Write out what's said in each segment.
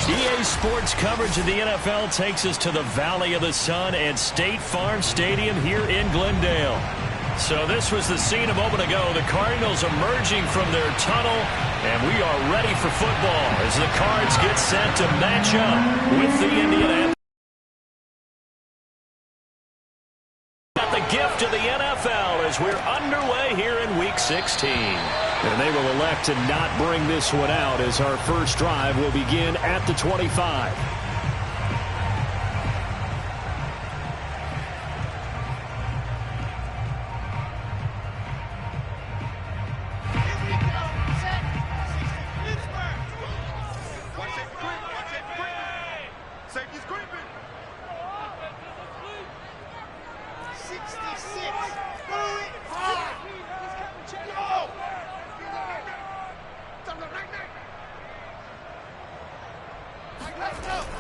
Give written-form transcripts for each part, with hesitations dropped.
EA Sports coverage of the NFL takes us to the Valley of the Sun and State Farm Stadium here in Glendale. So this was the scene a moment ago. The Cardinals emerging from their tunnel, and we are ready for football as the Cards get set to match up with the Indianapolis. Got the gift of the NFL as we're underway here in Week 16. And they will elect to not bring this one out as our first drive will begin at the 25.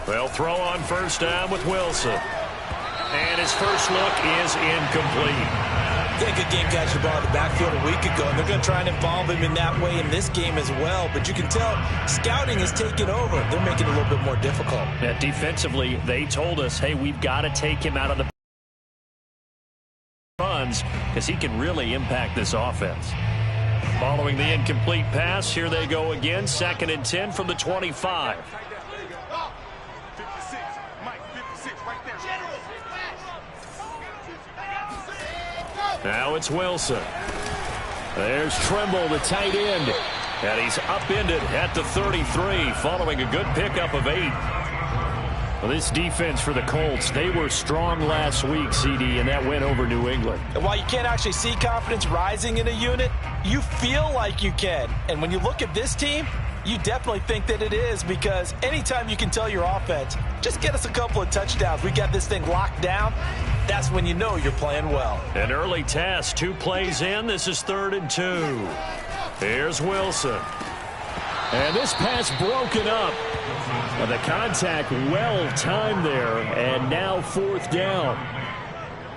Well, throw on first down with Wilson. And his first look is incomplete. They good game catch the ball in the backfield a week ago, and they're going to try and involve him in that way in this game as well. But you can tell scouting is taking over. They're making it a little bit more difficult. Yeah, defensively, they told us, hey, we've got to take him out of the runs because he can really impact this offense. Following the incomplete pass, here they go again. 2nd and 10 from the 25. Now it's Wilson. There's Trimble, the tight end. And he's upended at the 33 following a good pickup of 8. Well, this defense for the Colts, they were strong last week, CD, and that went over New England. And while you can't actually see confidence rising in a unit, you feel like you can. And when you look at this team, you definitely think that it is, because anytime you can tell your offense, just get us a couple of touchdowns, we got this thing locked down, that's when you know you're playing well. An early test, 2 plays in. This is 3rd and 2. Here's Wilson. And this pass broken up. Well, the contact well timed there, and now 4th down.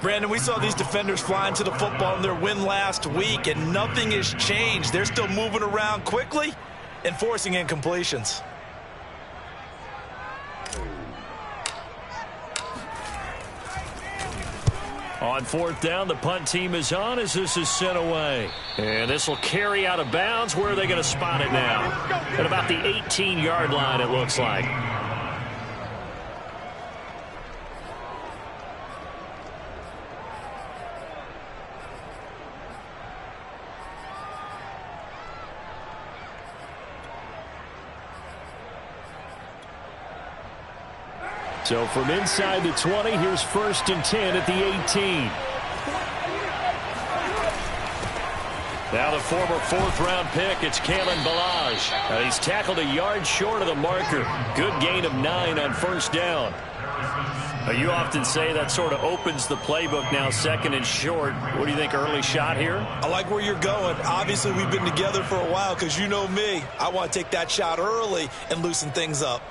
Brandon, we saw these defenders flying to the football in their win last week, and nothing has changed. They're still moving around quickly and forcing incompletions. On 4th down, the punt team is on as this is sent away. And this will carry out of bounds. Where are they going to spot it now? At about the 18-yard line, it looks like. So from inside the 20, here's 1st and 10 at the 18. Now the former 4th-round pick, it's Kalen Ballage. And he's tackled a yard short of the marker. Good gain of 9 on 1st down. Now, you often say that sort of opens the playbook now, 2nd and short. What do you think, early shot here? I like where you're going. Obviously, we've been together for a while because you know me. I want to take that shot early and loosen things up.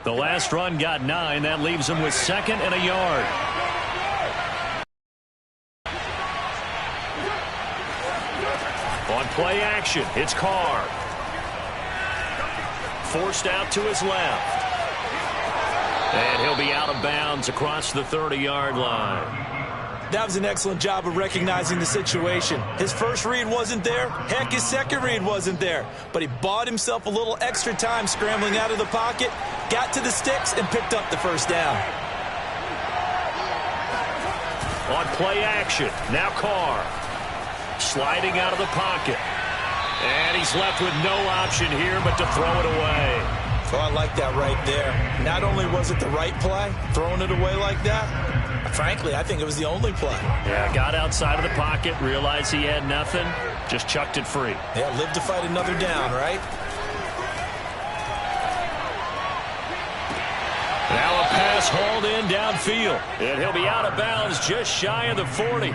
The last run got 9. That leaves him with 2nd and a yard. On play action, it's Carr. Forced out to his left. And he'll be out of bounds across the 30-yard line. That was an excellent job of recognizing the situation. His first read wasn't there. Heck, his second read wasn't there. But he bought himself a little extra time scrambling out of the pocket, got to the sticks, and picked up the 1st down. On play action, now Carr. Sliding out of the pocket. And he's left with no option here but to throw it away. Oh, I like that right there. Not only was it the right play, throwing it away like that, frankly, I think it was the only play. Yeah, got outside of the pocket, realized he had nothing, just chucked it free. Yeah, live to fight another down, right? Now a pass hauled in downfield. And he'll be out of bounds just shy of the 40.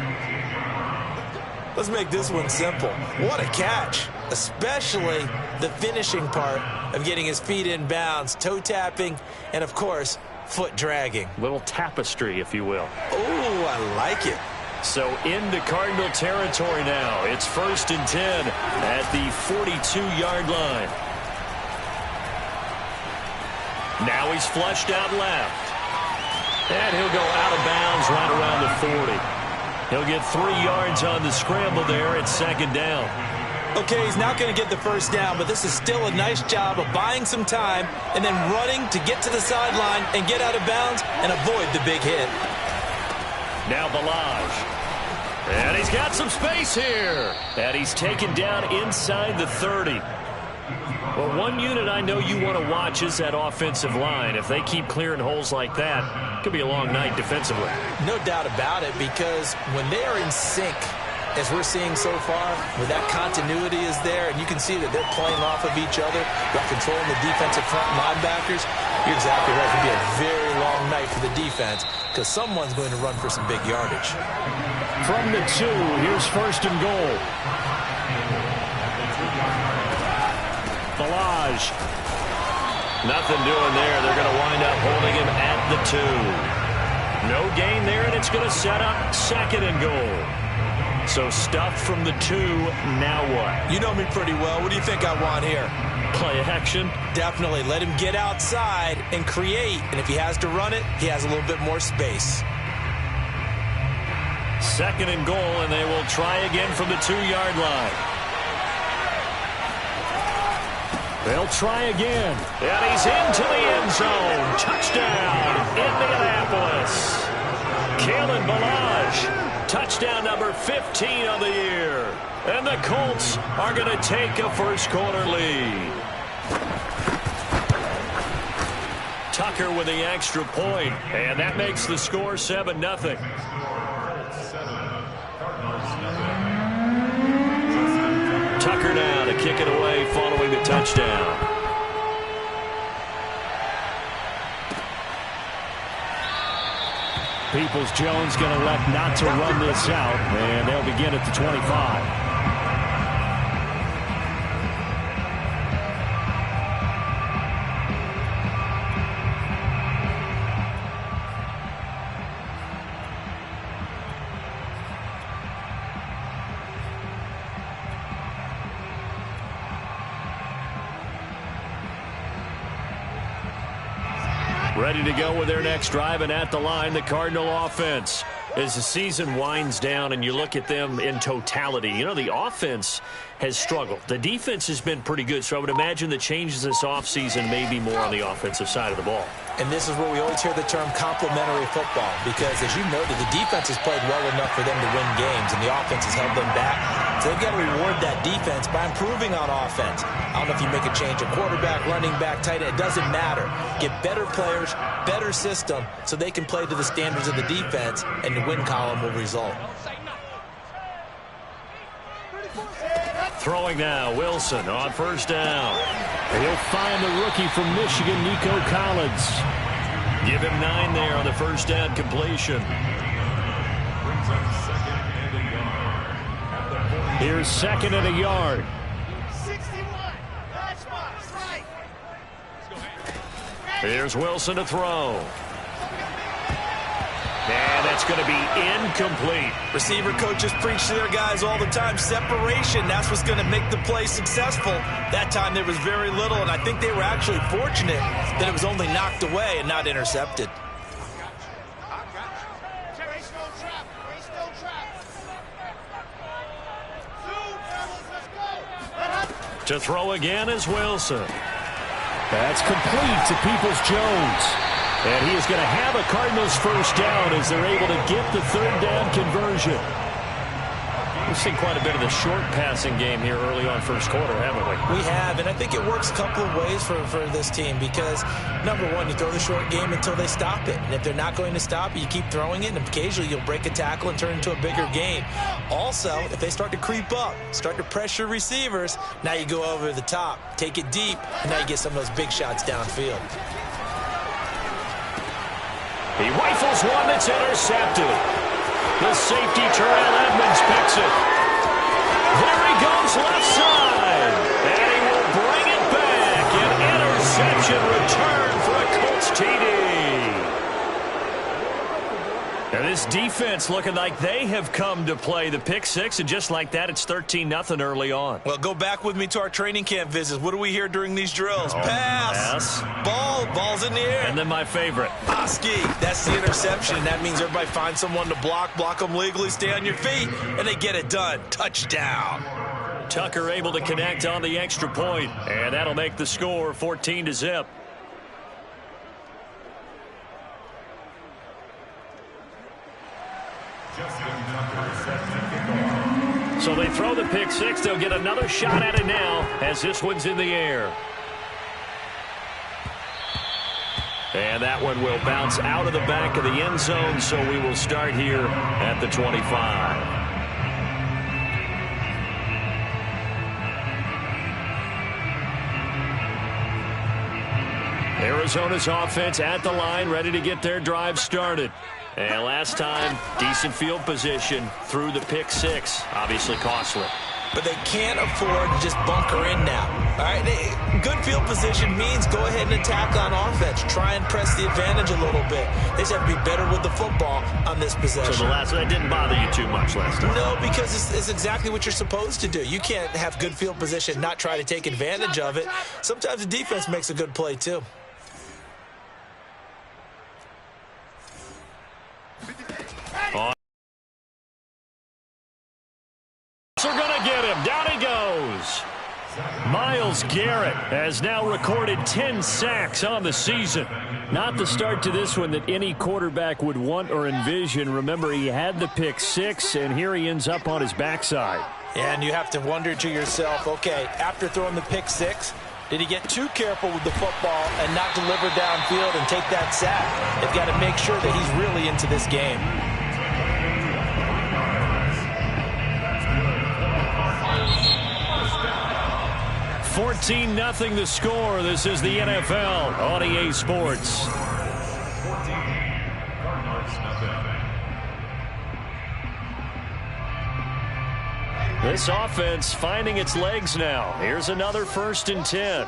Let's make this one simple. What a catch, especially the finishing part of getting his feet in bounds, toe tapping, and, of course, foot dragging. Little tapestry, if you will. Oh, I like it. So into Cardinal territory now. It's 1st and 10 at the 42-yard line. Now he's flushed out left. And he'll go out of bounds right around the 40. He'll get 3 yards on the scramble there at 2nd down. Okay, he's not going to get the first down, but this is still a nice job of buying some time and then running to get to the sideline and get out of bounds and avoid the big hit. Now Balaj. And he's got some space here. And he's taken down inside the 30. Well, one unit I know you want to watch is that offensive line. If they keep clearing holes like that, it could be a long night defensively. No doubt about it, because when they are in sync, as we're seeing so far, where that continuity is there, and you can see that they're playing off of each other, they're controlling the defensive front linebackers, you're exactly right. It could be a very long night for the defense, because someone's going to run for some big yardage. From the 2, here's 1st and goal. Balaj. Nothing doing there. They're going to wind up holding him at the 2. No gain there, and it's going to set up 2nd and goal. So stuff from the 2. Now what? You know me pretty well. What do you think I want here? Play action? Definitely. Let him get outside and create. And if he has to run it, he has a little bit more space. 2nd and goal, and they will try again from the 2-yard line. They'll try again. And he's into the end zone. Touchdown, Indianapolis. Kalen Balaj, touchdown number 15 of the year. And the Colts are going to take a first-quarter lead. Tucker with the extra point, and that makes the score 7-0. Tucker now to kick it away following the touchdown. Peoples-Jones going to elect not to run this out, and they'll begin at the 25. Ready to go with their next drive, and at the line, the Cardinal offense. As the season winds down and you look at them in totality, you know, the offense has struggled. The defense has been pretty good, so I would imagine the changes this offseason may be more on the offensive side of the ball. And this is where we always hear the term complementary football, because as you noted, the defense has played well enough for them to win games, and the offense has held them back. So they've got to reward that defense by improving on offense. I don't know if you make a change of quarterback, running back, tight end. It doesn't matter. Get better players, better system, so they can play to the standards of the defense, and the win column will result. Throwing now, Wilson on first down. And he'll find the rookie from Michigan, Nico Collins. Give him 9 there on the first down completion. Here's 2nd and a yard. Here's Wilson to throw. And that's going to be incomplete. Receiver coaches preach to their guys all the time. Separation, that's what's going to make the play successful. That time there was very little, and I think they were actually fortunate that it was only knocked away and not intercepted. To throw again is Wilson. That's complete to Peoples-Jones. And he is going to have a Cardinals first down as they're able to get the 3rd down conversion. We've seen quite a bit of the short passing game here early on first quarter, haven't we? We have, and I think it works a couple of ways for this team because, number one, you throw the short game until they stop it. And if they're not going to stop it, you keep throwing it, and occasionally you'll break a tackle and turn it into a bigger game. Also, if they start to creep up, start to pressure receivers, now you go over the top, take it deep, and now you get some of those big shots downfield. He rifles one that's intercepted. The safety, Terrell Edmonds, picks it. There he goes left side. And he will bring it back. An interception return for a Colts TD. And this defense offense looking like they have come to play. The pick six, and just like that, it's 13-0 early on. Well, go back with me to our training camp visits. What do we hear during these drills? Pass. Ball's in the air. And then my favorite. Oski, that's the interception. That means everybody finds someone to block them legally, stay on your feet, and they get it done. Touchdown. Tucker able to connect on the extra point, and that'll make the score 14-0. So they throw the pick six. They'll get another shot at it now as this one's in the air. And that one will bounce out of the back of the end zone, so we will start here at the 25. Arizona's offense at the line, ready to get their drive started. And last time, decent field position through the pick six. Obviously costly. But they can't afford to just bunker in now. All right, good field position means go ahead and attack on offense. Try and press the advantage a little bit. They just have to be better with the football on this possession. So that didn't bother you too much last time? No, because it's exactly what you're supposed to do. You can't have good field position, not try to take advantage of it. Sometimes the defense makes a good play too. They're going to get him. Down he goes. Myles Garrett has now recorded 10 sacks on the season. Not the start to this one that any quarterback would want or envision. Remember, he had the pick six, and here he ends up on his backside. And you have to wonder to yourself, okay, after throwing the pick six, did he get too careful with the football and not deliver downfield and take that sack? They've got to make sure that he's really into this game. $14-0 the score. This is the NFL on EA Sports. This offense finding its legs now. Here's another 1st and 10.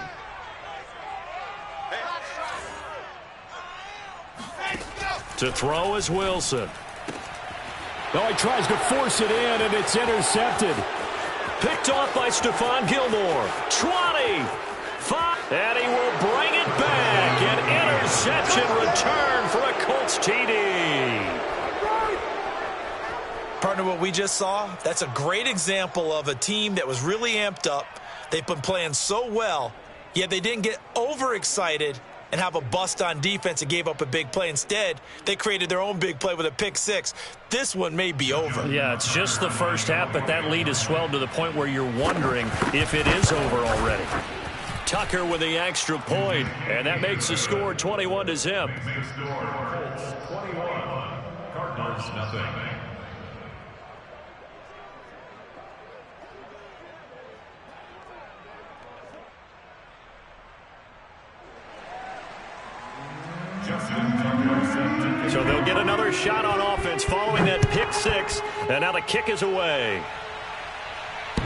To throw is Wilson. Oh, he tries to force it in, and it's intercepted. Picked off by Stephon Gilmore. 20. 5. And he will bring it back. An interception return for a Colts TD. Partner, what we just saw, that's a great example of a team that was really amped up. They've been playing so well, yet they didn't get overexcited and have a bust on defense and gave up a big play. Instead, they created their own big play with a pick six. This one may be over. Yeah, it's just the first half, but that lead has swelled to the point where you're wondering if it is over already. Tucker with the extra point, and that makes the score 21-0. Cardinals, nothing. So they'll get another shot on offense following that pick six, and now the kick is away. The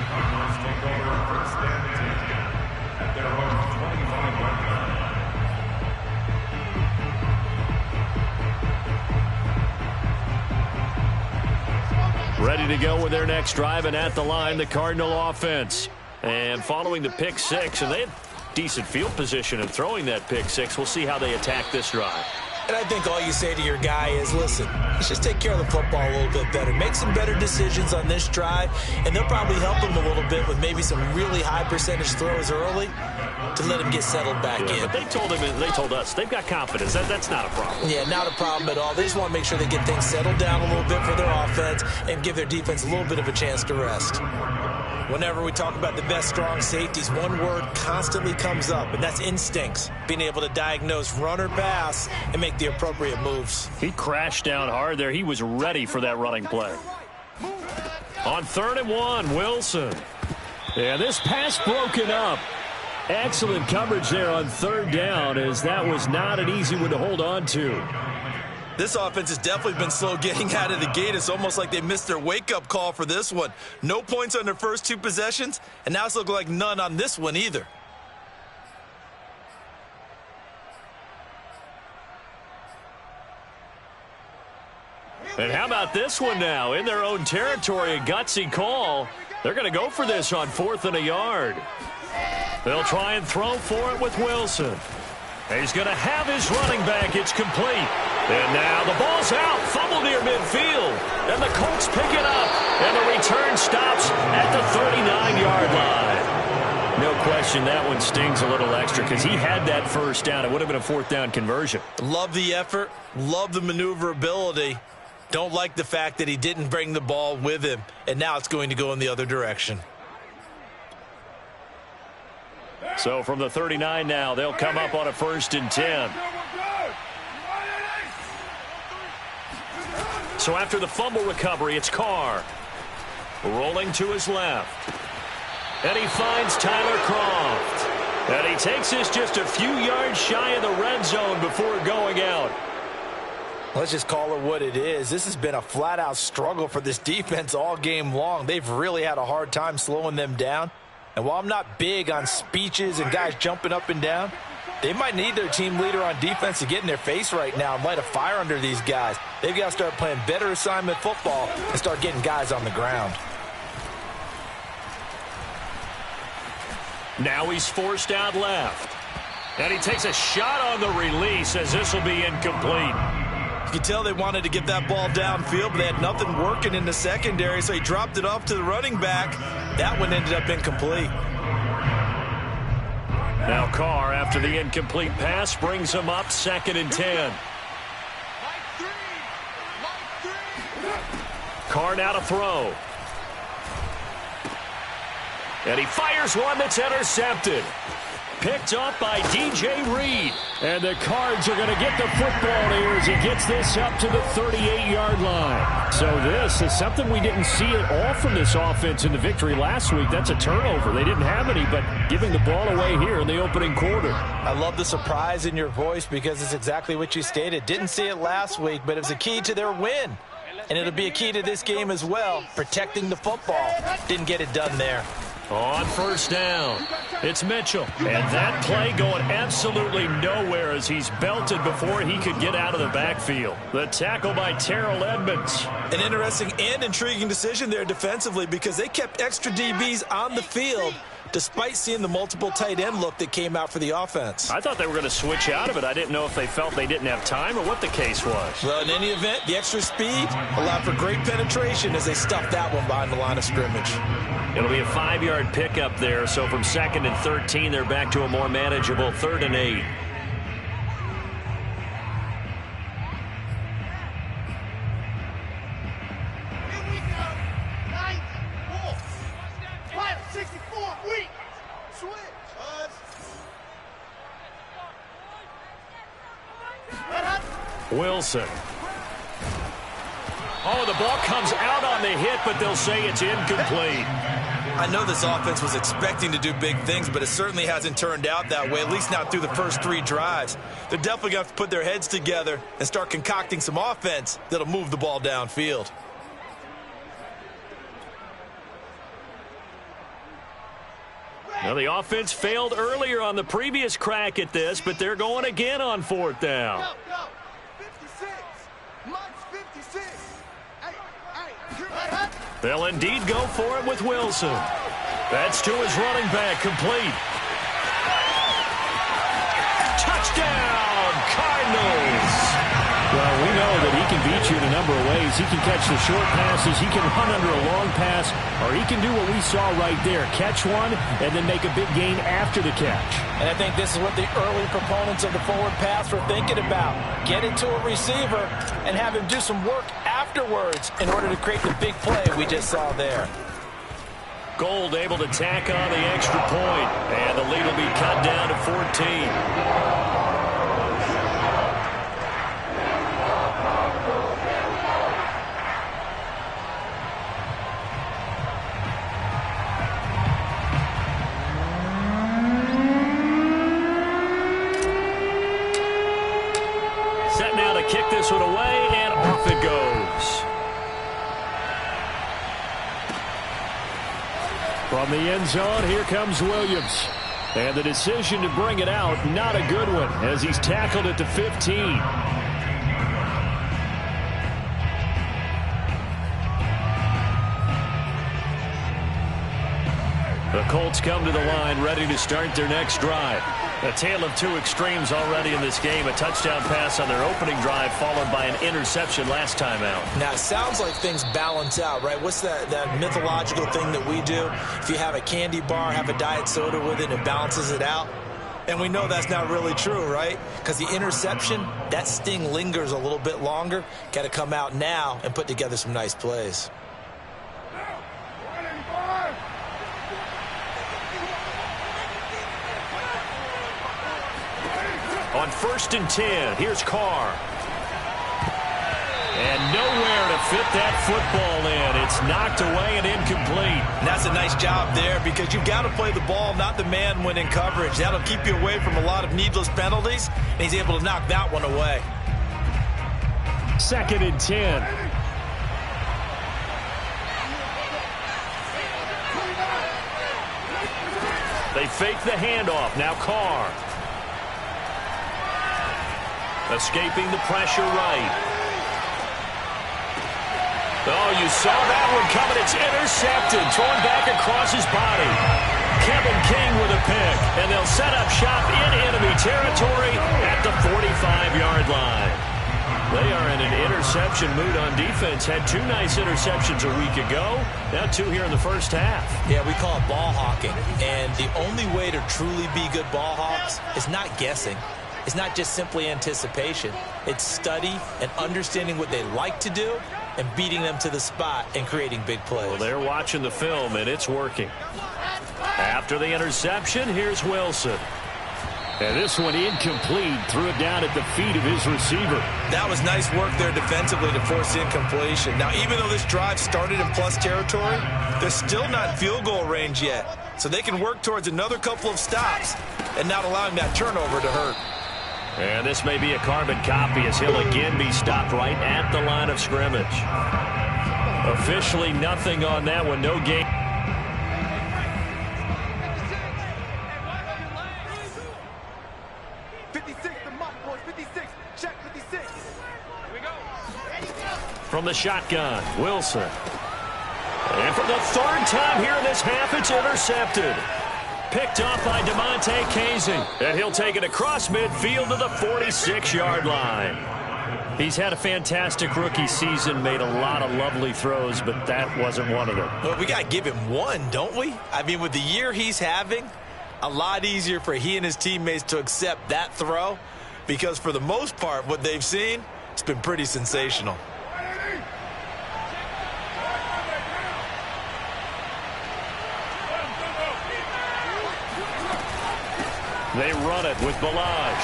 Cardinals take over first and 10 at their own 25-yard line. Ready to go with their next drive, and at the line, the Cardinal offense. And following the pick six, and they had decent field position in throwing that pick six. We'll see how they attack this drive. And I think all you say to your guy is, listen, let's just take care of the football a little bit better. Make some better decisions on this drive, and they'll probably help him a little bit with maybe some really high percentage throws early to let him get settled back in. But they told us, they've got confidence. That's not a problem. Yeah, not a problem at all. They just want to make sure they get things settled down a little bit for their offense and give their defense a little bit of a chance to rest. Whenever we talk about the best strong safeties, one word constantly comes up, and that's instincts. Being able to diagnose run or pass and make the appropriate moves. He crashed down hard there. He was ready for that running play. On 3rd and 1, Wilson. And this pass broken up. Excellent coverage there on 3rd down, as that was not an easy one to hold on to. This offense has definitely been slow getting out of the gate. It's almost like they missed their wake-up call for this one. No points on their first 2 possessions, and now it's looking like none on this one either. And how about this one now? In their own territory, a gutsy call. They're going to go for this on 4th and a yard. They'll try and throw for it with Wilson. He's going to have his running back. It's complete. And now the ball's out. Fumble near midfield. And the Colts pick it up. And the return stops at the 39-yard line. No question that one stings a little extra because he had that first down. It would have been a 4th down conversion. Love the effort. Love the maneuverability. Don't like the fact that he didn't bring the ball with him. And now it's going to go in the other direction. So from the 39 now, they'll come up on a 1st and 10. So after the fumble recovery, it's Carr. Rolling to his left. And he finds Tyler Croft. And he takes this just a few yards shy of the red zone before going out. Let's just call it what it is. This has been a flat-out struggle for this defense all game long. They've really had a hard time slowing them down. And while I'm not big on speeches and guys jumping up and down, they might need their team leader on defense to get in their face right now and light a fire under these guys. They've got to start playing better assignment football and start getting guys on the ground. Now he's forced out left. And he takes a shot on the release as this will be incomplete. You can tell they wanted to get that ball downfield, but they had nothing working in the secondary, so he dropped it off to the running back. That one ended up incomplete. Now Carr, after the incomplete pass, brings him up 2nd and 10. Carr now to throw. And he fires one that's intercepted. Picked up by DJ Reed. And the Cards are going to get the football here as he gets this up to the 38-yard line. So this is something we didn't see at all from this offense in the victory last week. That's a turnover. They didn't have any, but giving the ball away here in the opening quarter. I love the surprise in your voice because it's exactly what you stated. Didn't see it last week, but it was a key to their win. And it'll be a key to this game as well, protecting the football. Didn't get it done there. On 1st down, it's Mitchell. And that play going absolutely nowhere as he's belted before he could get out of the backfield. The tackle by Terrell Edmonds. An interesting and intriguing decision there defensively because they kept extra DBs on the field despite seeing the multiple tight end look that came out for the offense. I thought they were going to switch out of it. I didn't know if they felt they didn't have time or what the case was. Well, in any event, the extra speed allowed for great penetration as they stuffed that one behind the line of scrimmage. It'll be a 5-yard pickup there, so from 2nd and 13, they're back to a more manageable 3rd and 8. Wilson. Oh, the ball comes out on the hit, but they'll say it's incomplete. I know this offense was expecting to do big things, but it certainly hasn't turned out that way, at least not through the first 3 drives. They're definitely going to have to put their heads together and start concocting some offense that'll move the ball downfield. Now, the offense failed earlier on the previous crack at this, but they're going again on 4th down. They'll indeed go for it with Wilson. That's to his running back, complete. Touchdown, Cardinals! Well, we know that he can beat you in a number of ways. He can catch the short passes, he can run under a long pass, or he can do what we saw right there, catch one and then make a big gain after the catch. And I think this is what the early proponents of the forward pass were thinking about. Get it to a receiver and have him do some work afterwards in order to create the big play we just saw there. Gold able to tack on the extra point, and the lead will be cut down to 14. Kick this one away, and off it goes. From the end zone, here comes Williams. And the decision to bring it out, not a good one, as he's tackled at the 15. The Colts come to the line ready to start their next drive. A tale of two extremes already in this game. A touchdown pass on their opening drive followed by an interception last time out. Now, it sounds like things balance out, right? What's that mythological thing that we do? If you have a candy bar, have a diet soda with it, it balances it out. And we know that's not really true, right? Because the interception, that sting lingers a little bit longer. Got to come out now and put together some nice plays. On 1st and 10, here's Carr. And nowhere to fit that football in. It's knocked away and incomplete. And that's a nice job there because you've got to play the ball, not the man when in coverage. That'll keep you away from a lot of needless penalties, and he's able to knock that one away. 2nd and 10. They fake the handoff. Now Carr. Escaping the pressure right. Oh, you saw that one coming. It's intercepted. Thrown back across his body. Kevin King with a pick. And they'll set up shop in enemy territory at the 45-yard line. They are in an interception mood on defense. Had 2 nice interceptions a week ago. Now 2 here in the first half. Yeah, we call it ball hawking. And the only way to truly be good ball hawks is not guessing. It's not just simply anticipation. It's study and understanding what they like to do and beating them to the spot and creating big plays. Well, they're watching the film, and it's working. After the interception, here's Wilson. And this one incomplete. Threw it down at the feet of his receiver. That was nice work there defensively to force incompletion. Now, even though this drive started in plus territory, they're still not in field goal range yet. So they can work towards another couple of stops and not allowing that turnover to hurt. And this may be a carbon copy as he'll again be stopped right at the line of scrimmage. Officially nothing on that one. No game. From the shotgun, Wilson. And for the 3rd time here in this half, it's intercepted. Picked off by DeMonte Casey. And he'll take it across midfield to the 46-yard line. He's had a fantastic rookie season, made a lot of lovely throws, but that wasn't one of them. Well, we got to give him one, don't we? I mean, with the year he's having, a lot easier for he and his teammates to accept that throw because for the most part, what they've seen, it's been pretty sensational. They run it with Balaj.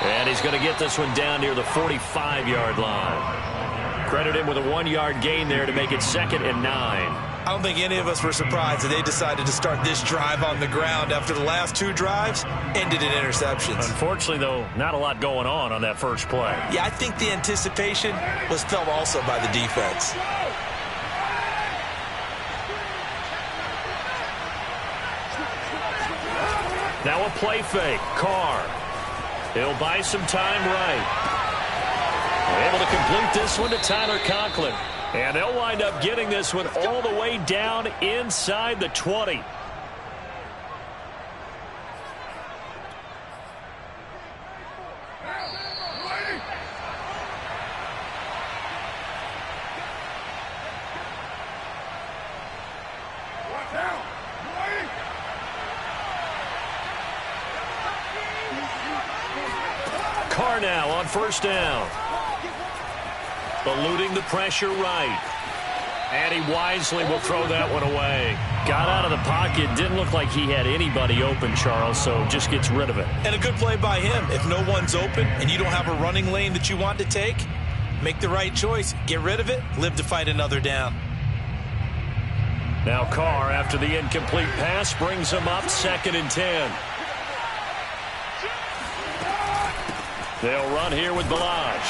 And he's going to get this one down near the 45-yard line. Credit him with a 1-yard gain there to make it 2nd and 9. I don't think any of us were surprised that they decided to start this drive on the ground after the last 2 drives ended in interceptions. Unfortunately, though, not a lot going on that first play. Yeah, I think the anticipation was felt also by the defense. Now a play fake. Carr. He'll buy some time right. Able to complete this one to Tyler Conklin. And they'll wind up getting this one all the way down inside the 20. Carr now on 1st down. Eluding the pressure right. And he wisely will throw that one away. Got out of the pocket. Didn't look like he had anybody open, Charles, so just gets rid of it. And a good play by him. If no one's open and you don't have a running lane that you want to take, make the right choice. Get rid of it. Live to fight another down. Now Carr, after the incomplete pass, brings him up 2nd and 10. They'll run here with Balaj.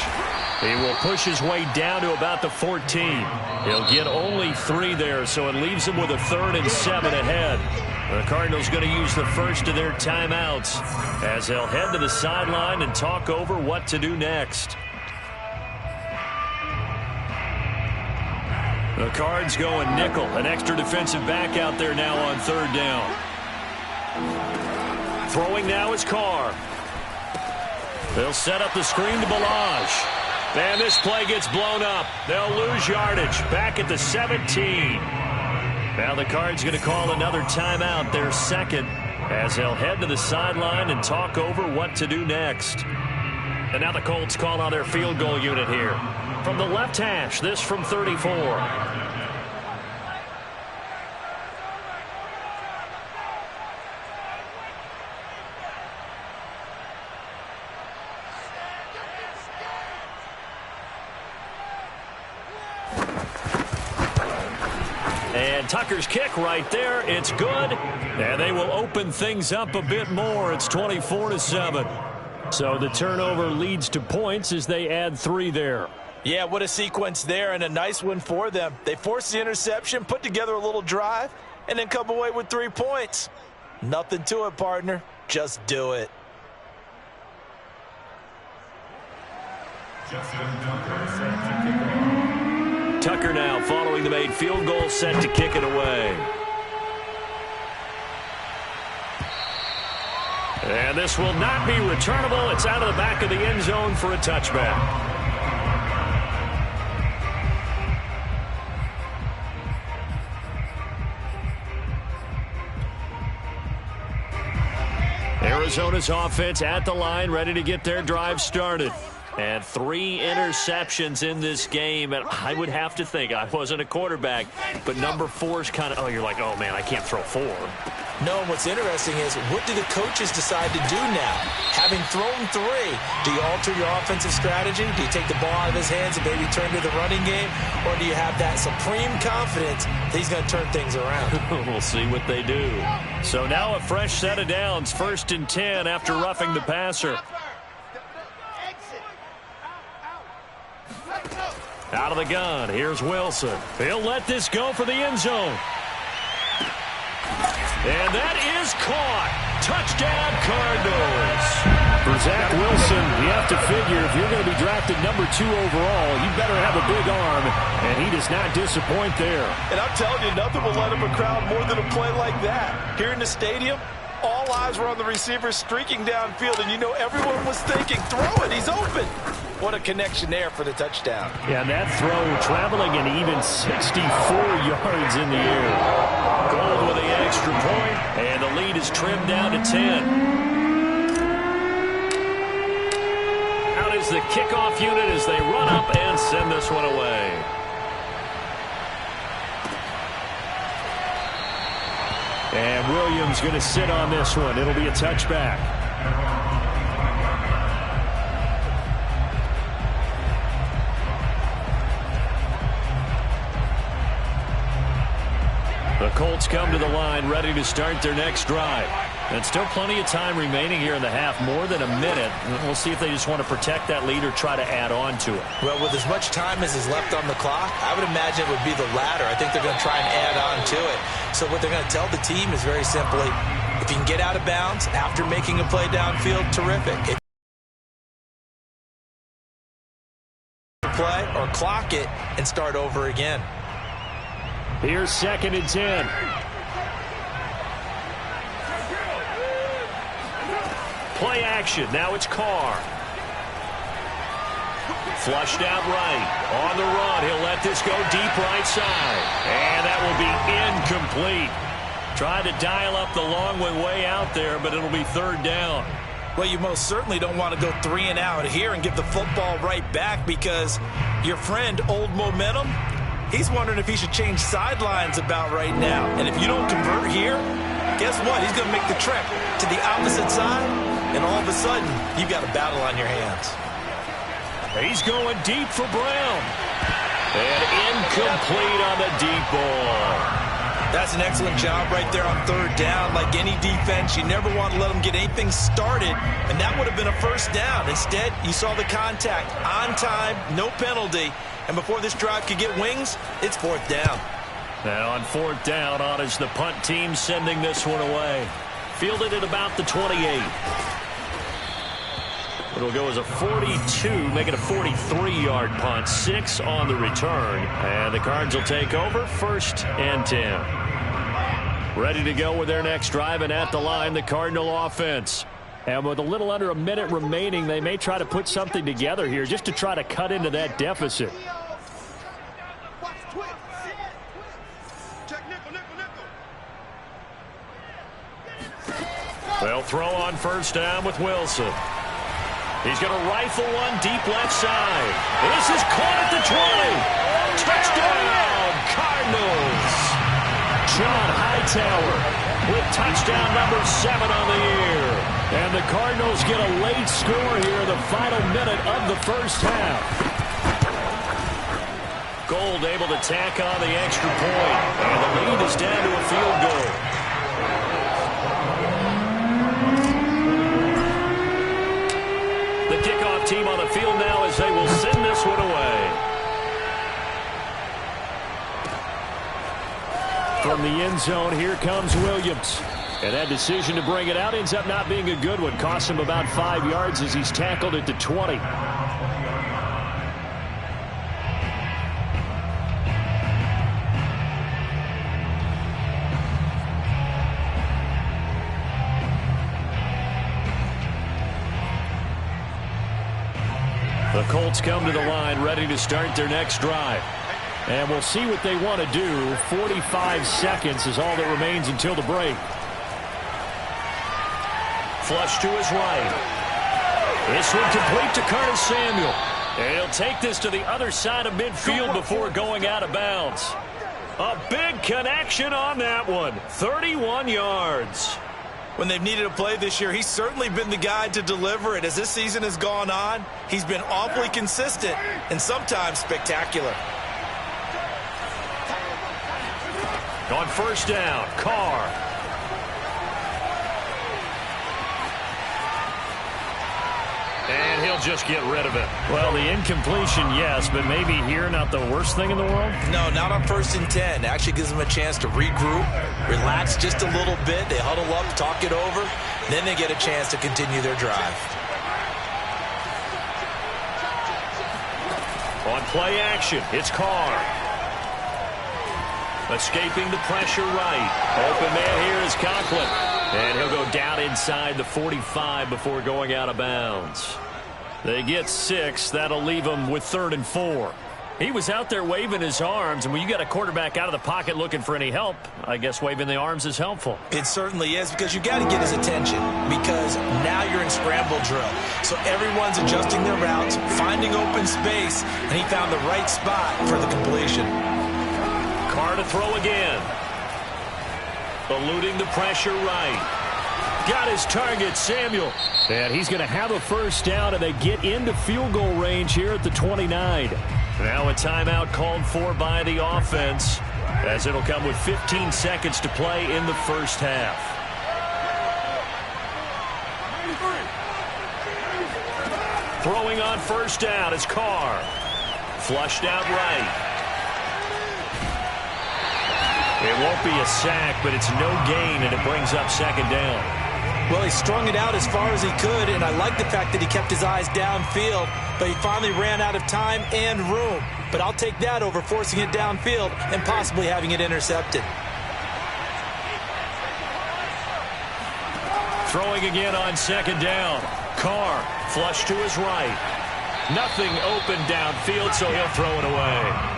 He will push his way down to about the 14. He'll get only 3 there, so it leaves him with a 3rd and 7 ahead. The Cardinals going to use the first of their timeouts as they'll head to the sideline and talk over what to do next. The Cards going nickel. An extra defensive back out there now on third down. Throwing now is Carr. They'll set up the screen to Balaj. And this play gets blown up. They'll lose yardage. Back at the 17. Now the Cards going to call another timeout, their second, as they'll head to the sideline and talk over what to do next. And now the Colts call on their field goal unit here. From the left hash, this from 34. And Tucker's kick right there. It's good. And they will open things up a bit more. It's 24-7. So the turnover leads to points as they add 3 there. Yeah, what a sequence there, and a nice one for them. They forced the interception, put together a little drive, and then come away with 3 points. Nothing to it, partner. Just do it. Tucker now following the made field goal, set to kick it away. And this will not be returnable. It's out of the back of the end zone for a touchback. Arizona's offense at the line, ready to get their drive started. And 3 interceptions in this game. And I would have to think, I wasn't a quarterback, but number 4 is kind of, you're like, oh, man, I can't throw 4. No, and what's interesting is, what do the coaches decide to do now? Having thrown 3, do you alter your offensive strategy? Do you take the ball out of his hands and maybe turn to the running game? Or do you have that supreme confidence that he's going to turn things around? We'll see what they do. So now a fresh set of downs, 1st and 10 after roughing the passer. Out of the gun, here's Wilson. He'll let this go for the end zone. And that is caught. Touchdown, Cardinals. For Zach Wilson, you have to figure if you're going to be drafted number 2 overall, you better have a big arm, and he does not disappoint there. And I'm telling you, nothing will light up a crowd more than a play like that. Here in the stadium, all eyes were on the receiver streaking downfield, and you know everyone was thinking, throw it, he's open. What a connection there for the touchdown. Yeah, that throw traveling an even 64 yards in the air. Gold with the extra point, and the lead is trimmed down to 10. Out is the kickoff unit as they run up and send this one away. And Williams going to sit on this one. It'll be a touchback. The Colts come to the line ready to start their next drive. And still plenty of time remaining here in the half, more than a minute. We'll see if they just want to protect that lead or try to add on to it. Well, with as much time as is left on the clock, I would imagine it would be the latter. I think they're going to try and add on to it. So what they're going to tell the team is very simply, if you can get out of bounds after making a play downfield, terrific. Play or clock it and start over again. Here's 2nd and 10. Play action. Now it's Carr. Flushed out right. On the run. He'll let this go deep right side. And that will be incomplete. Tried to dial up the long way out there, but it'll be 3rd down. Well, you most certainly don't want to go 3 and out here and give the football right back, because your friend, Old Momentum, he's wondering if he should change sidelines about right now. And if you don't convert here, guess what? He's going to make the trek to the opposite side, and all of a sudden, you've got a battle on your hands. He's going deep for Brown. And incomplete on the deep ball. That's an excellent job right there on 3rd down. Like any defense, you never want to let them get anything started, and that would have been a 1st down. Instead, you saw the contact on time, no penalty, and before this drive could get wings, it's 4th down. And on 4th down, on is the punt team sending this one away. Fielded at about the 28. It'll go as a 42, make it a 43-yard punt. 6 on the return. And the Cards will take over 1st and 10. Ready to go with their next drive, and at the line, the Cardinal offense. And with a little under a minute remaining, they may try to put something together here just to try to cut into that deficit. They'll throw on 1st down with Wilson. He's going to rifle one deep left side. This is caught at the 20. Touchdown, Cardinals. John Hightower with touchdown number 7 on the year. And the Cardinals get a late score here in the final minute of the first half. Gold able to tack on the extra point. And the lead is down to a field goal. The kickoff team on the field now as they will send this one away. From the end zone, here comes Williams. And that decision to bring it out ends up not being a good one. Costs him about 5 yards as he's tackled at the 20. The Colts come to the line ready to start their next drive. And we'll see what they want to do. 45 seconds is all that remains until the break. Flush to his right. This one complete to Curtis Samuel. And he'll take this to the other side of midfield before going out of bounds. A big connection on that one. 31 yards. When they've needed a play this year, he's certainly been the guy to deliver it. As this season has gone on, he's been awfully consistent and sometimes spectacular. On 1st down, Carr. And he'll just get rid of it. Well, the incompletion, yes, but maybe here not the worst thing in the world? No, not on 1st and 10. Actually gives them a chance to regroup, relax just a little bit. They huddle up, talk it over. Then they get a chance to continue their drive. On play action, it's Carr. Escaping the pressure right. Open man here is Conklin. And he'll go down inside the 45 before going out of bounds. They get 6. That'll leave him with 3rd and 4. He was out there waving his arms, and when you got a quarterback out of the pocket looking for any help, I guess waving the arms is helpful. It certainly is, because you got to get his attention, because now you're in scramble drill. So everyone's adjusting their routes, finding open space, and he found the right spot for the completion. Carr to throw again. Eluding the pressure right. Got his target, Samuel. And he's going to have a 1st down, and they get into field goal range here at the 29. Now a timeout called for by the offense, as it'll come with 15 seconds to play in the first half. Throwing on 1st down is Carr. Flushed out right. It won't be a sack, but it's no gain, and it brings up 2nd down. Well, he strung it out as far as he could, and I like the fact that he kept his eyes downfield, but he finally ran out of time and room. But I'll take that over forcing it downfield and possibly having it intercepted. Throwing again on 2nd down. Carr, flush to his right. Nothing open downfield, so he'll throw it away.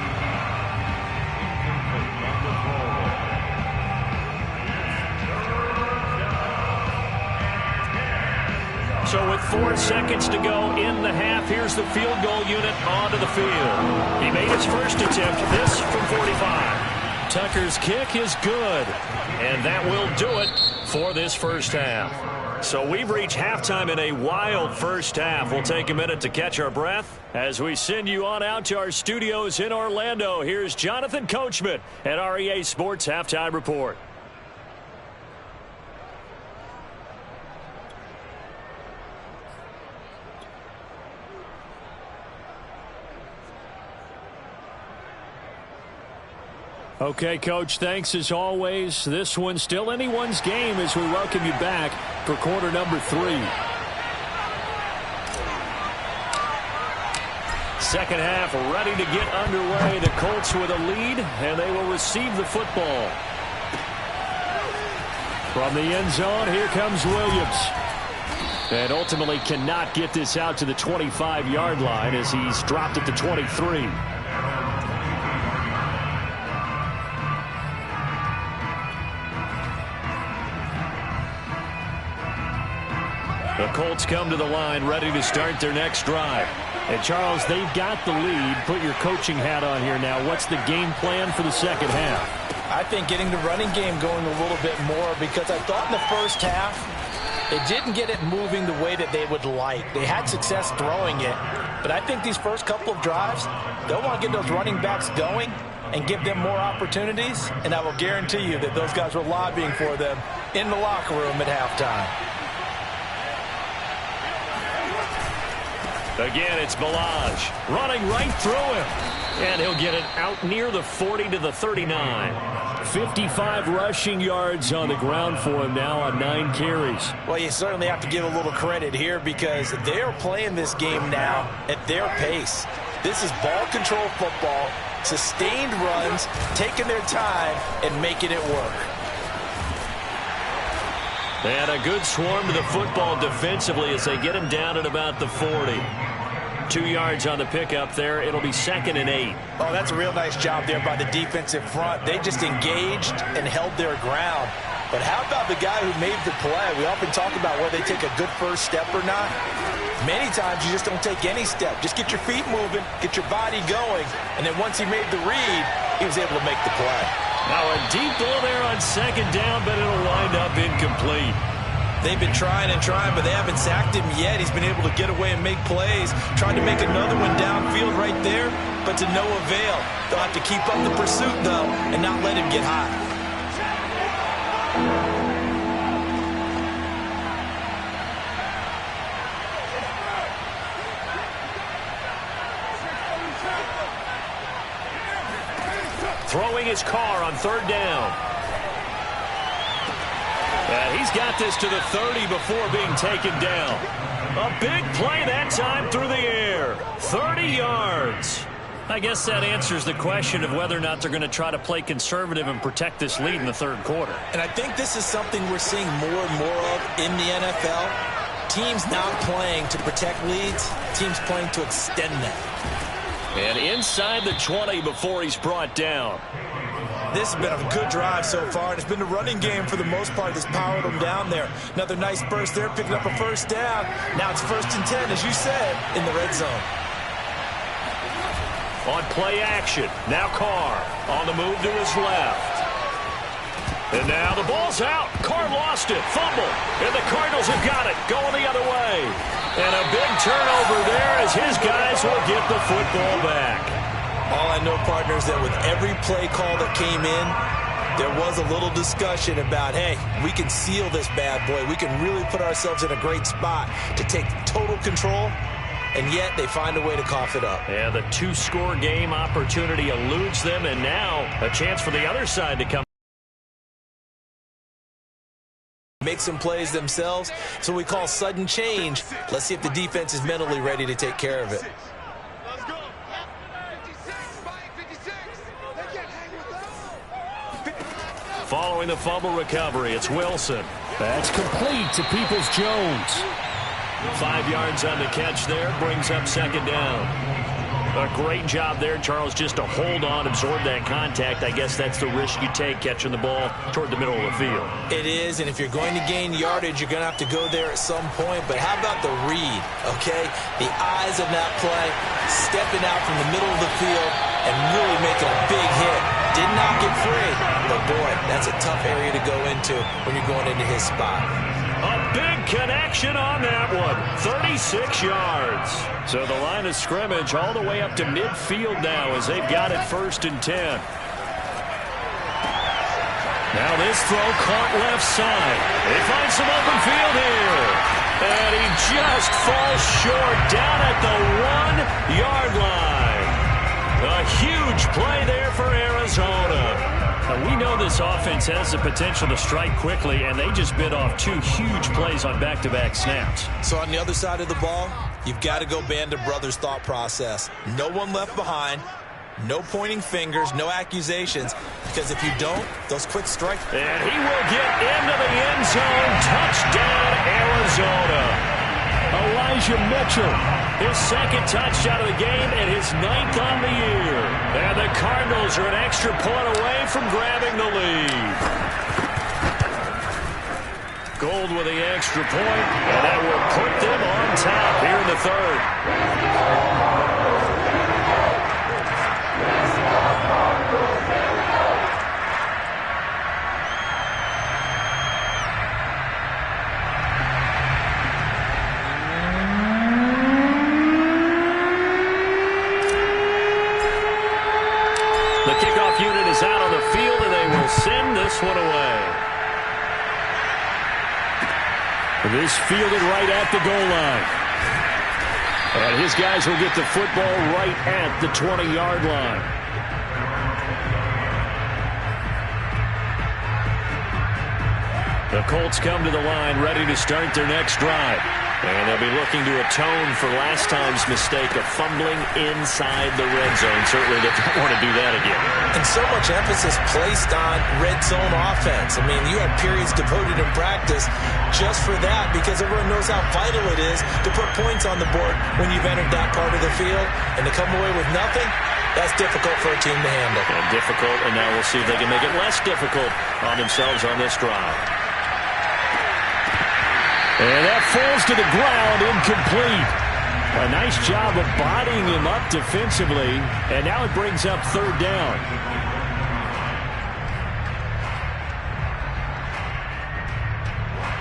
So with 4 seconds to go in the half, here's the field goal unit onto the field. He made his first attempt, this from 45. Tucker's kick is good, and that will do it for this first half. So we've reached halftime in a wild first half. We'll take a minute to catch our breath as we send you on out to our studios in Orlando. Here's Jonathan Coachman at REA Sports Halftime Report. Okay, Coach, thanks as always. This one's still anyone's game as we welcome you back for quarter number 3. Second half ready to get underway. The Colts with a lead, and they will receive the football. From the end zone, here comes Williams. And ultimately cannot get this out to the 25-yard line as he's dropped at the 23. The Colts come to the line ready to start their next drive. And Charles, they've got the lead. Put your coaching hat on here now. What's the game plan for the second half? I think getting the running game going a little bit more, because I thought in the first half they didn't get it moving the way that they would like. They had success throwing it, but I think these first couple of drives, they'll want to get those running backs going and give them more opportunities, and I will guarantee you that those guys were lobbying for them in the locker room at halftime. Again, it's Balaj running right through him. And he'll get it out near the 40 to the 39. 55 rushing yards on the ground for him now on 9 carries. Well, you certainly have to give a little credit here because they are playing this game now at their pace. This is ball control football, sustained runs, taking their time and making it work. And a good swarm to the football defensively as they get him down at about the 40. 2 yards on the pickup there. It'll be 2nd and 8. Oh, that's a real nice job there by the defensive front. They just engaged and held their ground. But how about the guy who made the play? We often talk about whether they take a good first step or not. Many times you just don't take any step. Just get your feet moving, get your body going, and then once he made the read, he was able to make the play. Now a deep ball there on 2nd down, but it'll wind up incomplete. They've been trying and trying, but they haven't sacked him yet. He's been able to get away and make plays. Tried to make another one downfield right there, but to no avail. They'll have to keep up the pursuit, though, and not let him get hot. Throwing his car on 3rd down. And he's got this to the 30 before being taken down. A big play that time through the air. 30 yards. I guess that answers the question of whether or not they're going to try to play conservative and protect this lead in the 3rd quarter. And I think this is something we're seeing more and more of in the NFL. Teams not playing to protect leads, teams playing to extend them. And inside the 20 before he's brought down. This has been a good drive so far, and it's been the running game for the most part that's powered them down there. Another nice burst there, picking up a 1st down. Now it's 1st and 10, as you said, in the red zone. On play action, now Carr on the move to his left. And now the ball's out. Carr lost it, fumble, and the Cardinals have got it, going the other way. And a big turnover there as his guys will get the football back. All I know, partners, that with every play call that came in, there was a little discussion about, hey, we can seal this bad boy. We can really put ourselves in a great spot to take total control, and yet they find a way to cough it up. Yeah, the 2-score game opportunity eludes them, and now a chance for the other side to come. Make some plays themselves, so we call sudden change. Let's see if the defense is mentally ready to take care of it. Following the fumble recovery, it's Wilson. That's complete to Peoples-Jones. 5 yards on the catch there, brings up 2nd down. A great job there, Charles, just to hold on, absorb that contact. I guess that's the risk you take catching the ball toward the middle of the field. It is, and if you're going to gain yardage, you're going to have to go there at some point. But how about the read, okay? The eyes of that play, stepping out from the middle of the field and really making a big hit. Did not get free, but boy, that's a tough area to go into when you're going into his spot. A big connection on that one. 36 yards. So the line of scrimmage all the way up to midfield now as they've got it 1st and 10. Now this throw caught left side. They find some open field here. And he just falls short down at the 1-yard line. A huge play there for Arizona. Now, we know this offense has the potential to strike quickly, and they just bit off 2 huge plays on back-to-back snaps. So on the other side of the ball, You've got to go Band of Brothers thought process. No one left behind. No pointing fingers, no accusations, because if you don't, those quick strikes. And he will get into the end zone. Touchdown, Arizona. Elijah Mitchell, his second touchdown of the game and his 9th on the year. And the Cardinals are an extra point away from grabbing the lead. Gold with the extra point, and that will put them on top here in the third. The kickoff unit is out on the field, and they will send this one away. This fielded right at the goal line. And his guys will get the football right at the 20-yard line. The Colts come to the line ready to start their next drive. And they'll be looking to atone for last time's mistake of fumbling inside the red zone. Certainly they don't want to do that again. And so much emphasis placed on red zone offense. I mean, you have periods devoted in practice just for that because everyone knows how vital it is to put points on the board when you've entered that part of the field. And to come away with nothing, that's difficult for a team to handle. And difficult, and now we'll see if they can make it less difficult on themselves on this drive. And that falls to the ground, incomplete. A nice job of bodying him up defensively, and now it brings up third down.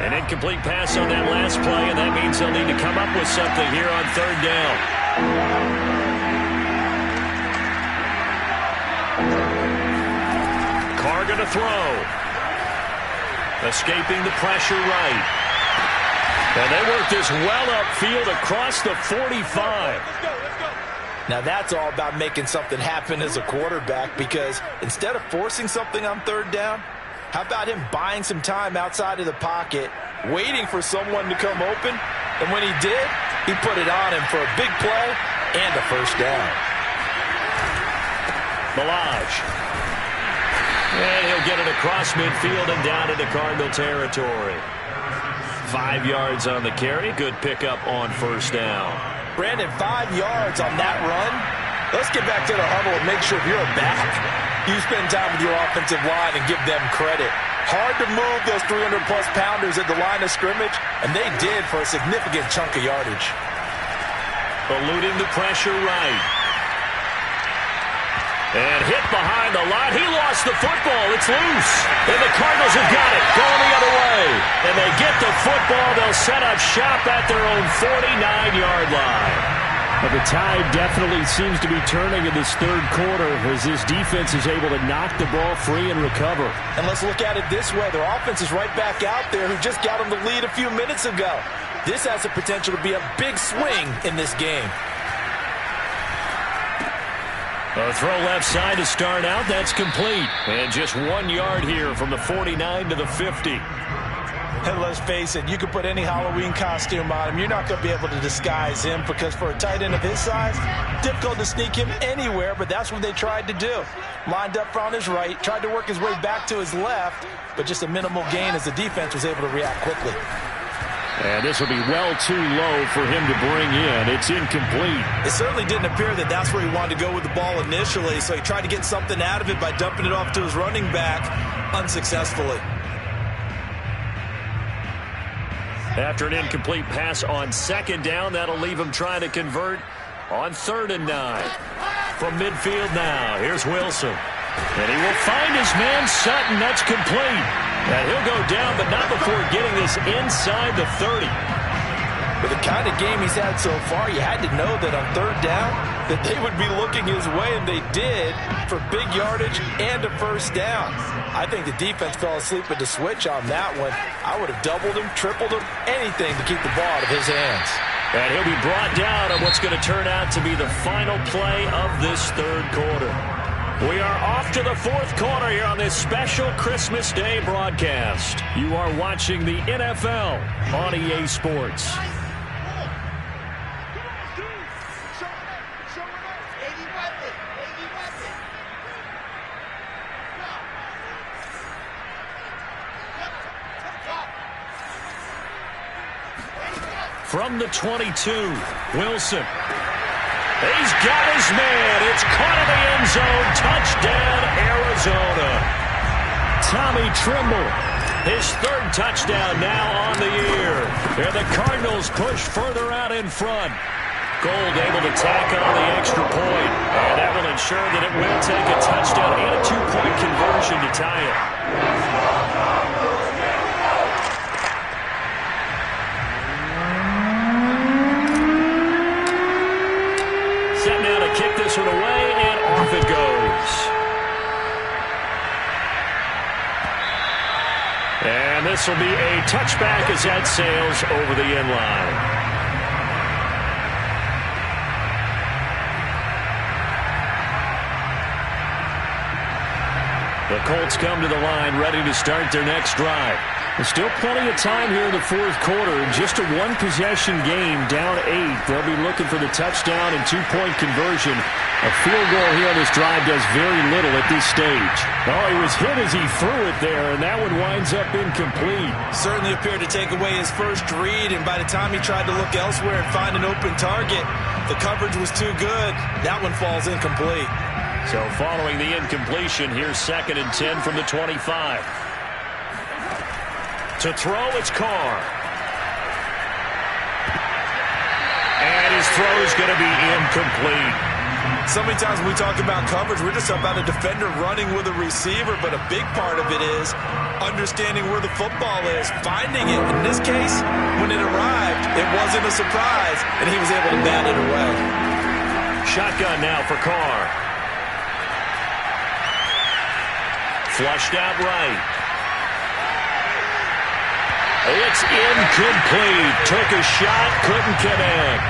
An incomplete pass on that last play, and that means they'll need to come up with something here on third down. Carr going to throw. Escaping the pressure right. And they work this well upfield across the 45. Now that's all about making something happen as a quarterback, because instead of forcing something on third down, how about him buying some time outside of the pocket, waiting for someone to come open, and when he did, he put it on him for a big play and a first down. Milage. And he'll get it across midfield and down into Cardinal territory. 5 yards on the carry. Good pickup on first down. Brandon, 5 yards on that run. Let's get back to the huddle and make sure if you're a back, you spend time with your offensive line and give them credit. Hard to move those 300-plus pounders at the line of scrimmage, and they did for a significant chunk of yardage. Eluding the pressure right. And hit behind the line. He lost the football. It's loose. And the Cardinals have got it. Going the other way. And they get the football. They'll set up shop at their own 49-yard line. But the tide definitely seems to be turning in this third quarter as this defense is able to knock the ball free and recover. And let's look at it this way. Their offense is right back out there who just got them the lead a few minutes ago. This has the potential to be a big swing in this game. A throw left side to start out. That's complete. And just 1 yard here from the 49 to the 50. And let's face it, you can put any Halloween costume on him. You're not going to be able to disguise him because for a tight end of his size, difficult to sneak him anywhere, but that's what they tried to do. Lined up on his right, tried to work his way back to his left, but just a minimal gain as the defense was able to react quickly. And this will be well too low for him to bring in. It's incomplete. It certainly didn't appear that that's where he wanted to go with the ball initially, so he tried to get something out of it by dumping it off to his running back unsuccessfully. After an incomplete pass on second down, that'll leave him trying to convert on 3rd and 9. From midfield now, here's Wilson. And he will find his man Sutton. That's complete. And he'll go down, but not before getting this inside the 30. With the kind of game he's had so far, you had to know that on 3rd down that they would be looking his way, and they did for big yardage and a first down. I think the defense fell asleep at the switch on that one. I would have doubled him, tripled him, anything to keep the ball out of his hands. And he'll be brought down on what's going to turn out to be the final play of this third quarter. We are off to the 4th quarter here on this special Christmas Day broadcast. You are watching the NFL on EA Sports. From the 22, Wilson. He's got his man. It's caught in the end zone. Touchdown, Arizona. Tommy Tremble. His third touchdown now on the year. And the Cardinals push further out in front. Gold able to tack on the extra point. And that will ensure that it will take a touchdown and a two-point conversion to tie it. Set now to kick this one away, and off it goes. And this will be a touchback as that sails over the end line. The Colts come to the line, ready to start their next drive. There's still plenty of time here in the fourth quarter. Just a one-possession game, down 8. They'll be looking for the touchdown and two-point conversion. A field goal here on this drive does very little at this stage. Oh, he was hit as he threw it there, and that one winds up incomplete. Certainly appeared to take away his first read, and by the time he tried to look elsewhere and find an open target, the coverage was too good. That one falls incomplete. So following the incompletion, here's 2nd and 10 from the 25. To throw, it's Carr. And his throw is going to be incomplete. So many times when we talk about coverage, we're just talking about a defender running with a receiver, but a big part of it is understanding where the football is, finding it. In this case, when it arrived, it wasn't a surprise, and he was able to bat it away. Shotgun now for Carr. Flushed out right. It's incomplete. Took a shot, couldn't connect.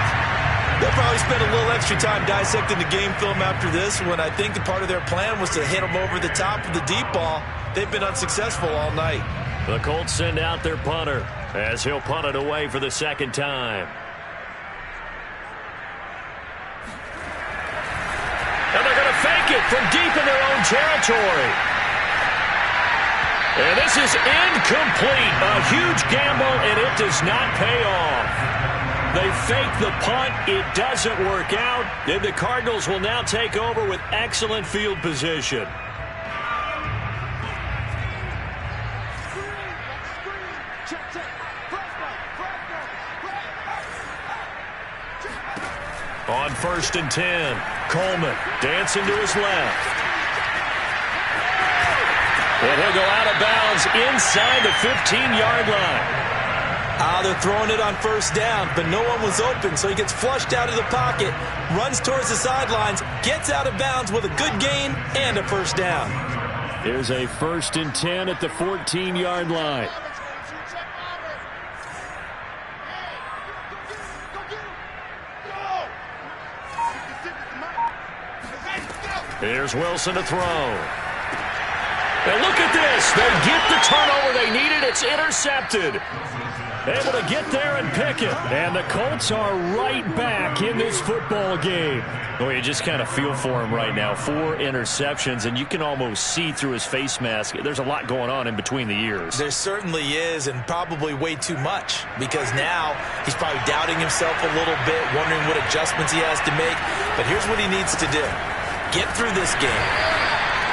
They'll probably spend a little extra time dissecting the game film after this one. I think the part of their plan was to hit them over the top of the deep ball. They've been unsuccessful all night. The Colts send out their punter as he'll punt it away for the second time. And they're going to fake it from deep in their own territory. And this is incomplete. A huge gamble, and it does not pay off. They fake the punt. It doesn't work out. And the Cardinals will now take over with excellent field position. On 1st and 10, Coleman dancing to his left. And he'll go out of bounds inside the 15-yard line. They're throwing it on 1st down, but no one was open, so he gets flushed out of the pocket, runs towards the sidelines, gets out of bounds with a good gain and a 1st down. Here's a 1st and 10 at the 14-yard line. Here's Wilson to throw. And look at this. They get the turnover they needed. It's intercepted. Able to get there and pick it. And the Colts are right back in this football game. Well, you just kind of feel for him right now. 4 interceptions, and you can almost see through his face mask. There's a lot going on in between the ears. There certainly is, and probably way too much, because now he's probably doubting himself a little bit, wondering what adjustments he has to make. But here's what he needs to do. Get through this game.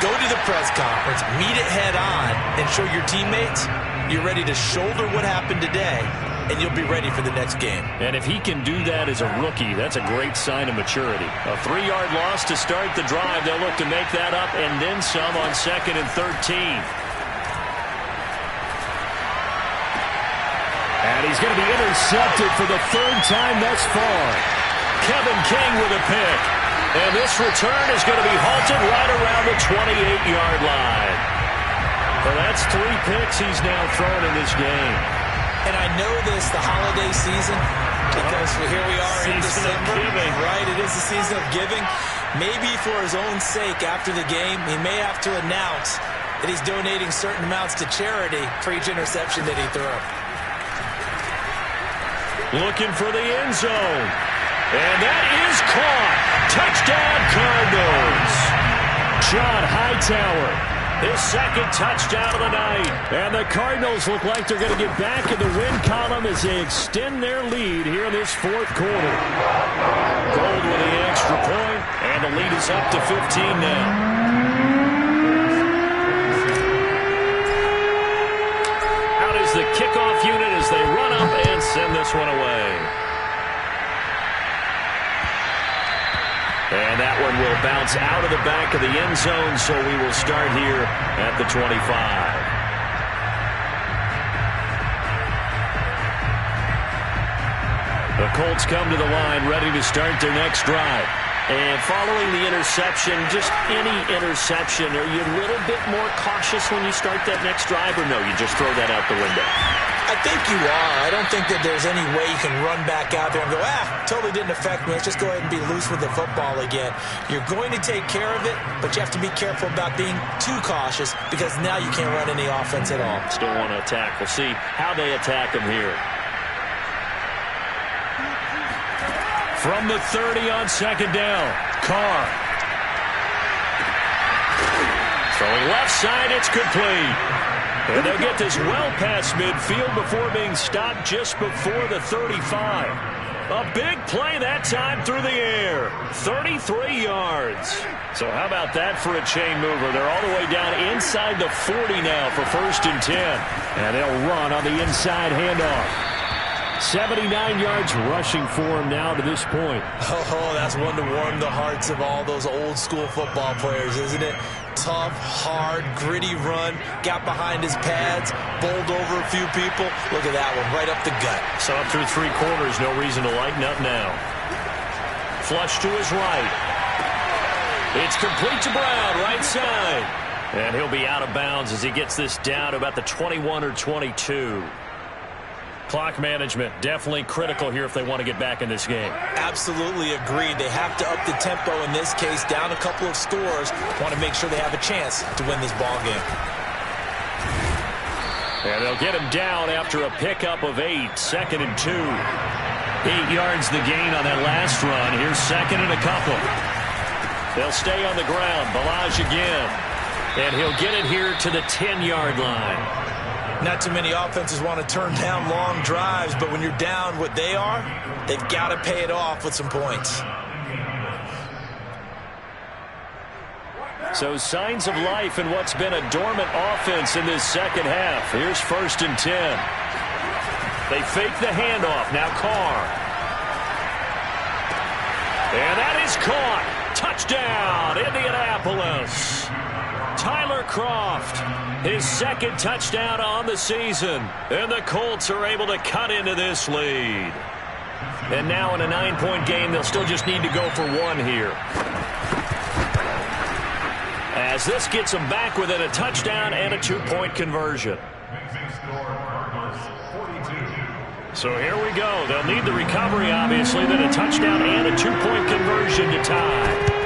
Go to the press conference, meet it head on, and show your teammates you're ready to shoulder what happened today, and you'll be ready for the next game. And if he can do that as a rookie, that's a great sign of maturity. A 3-yard loss to start the drive. They'll look to make that up and then some on 2nd and 13. And he's going to be intercepted for the 3rd time thus far. Kevin King with a pick. And this return is going to be halted right around the 28-yard line. Well, that's 3 picks he's now thrown in this game. And I know this, the holiday season, because here we are in December. Right, it is the season of giving. Maybe for his own sake after the game, he may have to announce that he's donating certain amounts to charity for each interception that he threw. Looking for the end zone. And that is caught. Touchdown, Cardinals. John Hightower His second touchdown of the night. And the Cardinals look like they're going to get back in the win column as they extend their lead here in this fourth quarter. Gold with the extra point, and the lead is up to 15 now. Out is the kickoff unit as they run up and send this one away. And that one will bounce out of the back of the end zone, so we will start here at the 25. The Colts come to the line, ready to start their next drive. And following the interception, just any interception, are you a little bit more cautious when you start that next drive, or no, you just throw that out the window? I think you are. I don't think that there's any way you can run back out there and go, totally didn't affect me. Let's just go ahead and be loose with the football again. You're going to take care of it, but you have to be careful about being too cautious because now you can't run any offense at all. Still want to attack. We'll see how they attack him here. From the 30 on second down, Carr. Throwing left side, it's complete. And they'll get this well past midfield before being stopped just before the 35. A big play that time through the air. 33 yards. So how about that for a chain mover? They're all the way down inside the 40 now for 1st and 10. And they'll run on the inside handoff. 79 yards rushing for him now to this point. Oh, that's one to warm the hearts of all those old school football players, isn't it? Tough, hard, gritty run. Got behind his pads, bowled over a few people. Look at that one, right up the gut. So up through 3 quarters, no reason to lighten up now. Flush to his right. It's complete to Brown, right side. And he'll be out of bounds as he gets this down to about the 21 or 22. Clock management, definitely critical here if they want to get back in this game. Absolutely agreed. They have to up the tempo in this case, down a couple of scores. Want to make sure they have a chance to win this ball game. And they'll get him down after a pickup of 8, 2nd and 2. 8 yards the gain on that last run. Here's 2nd and a couple. They'll stay on the ground. Balaj again. And he'll get it here to the 10-yard line. Not too many offenses want to turn down long drives, but when you're down what they are, they've got to pay it off with some points. So signs of life in what's been a dormant offense in this second half. Here's 1st and 10. They fake the handoff. Now Carr. And that is caught. Touchdown, Indianapolis. Tyler Kroft, his 2nd touchdown on the season. And the Colts are able to cut into this lead. And now in a 9-point game, they'll still just need to go for 1 here. As this gets them back within a touchdown and a 2-point conversion. So here we go. They'll need the recovery, obviously, then a touchdown and a 2-point conversion to tie.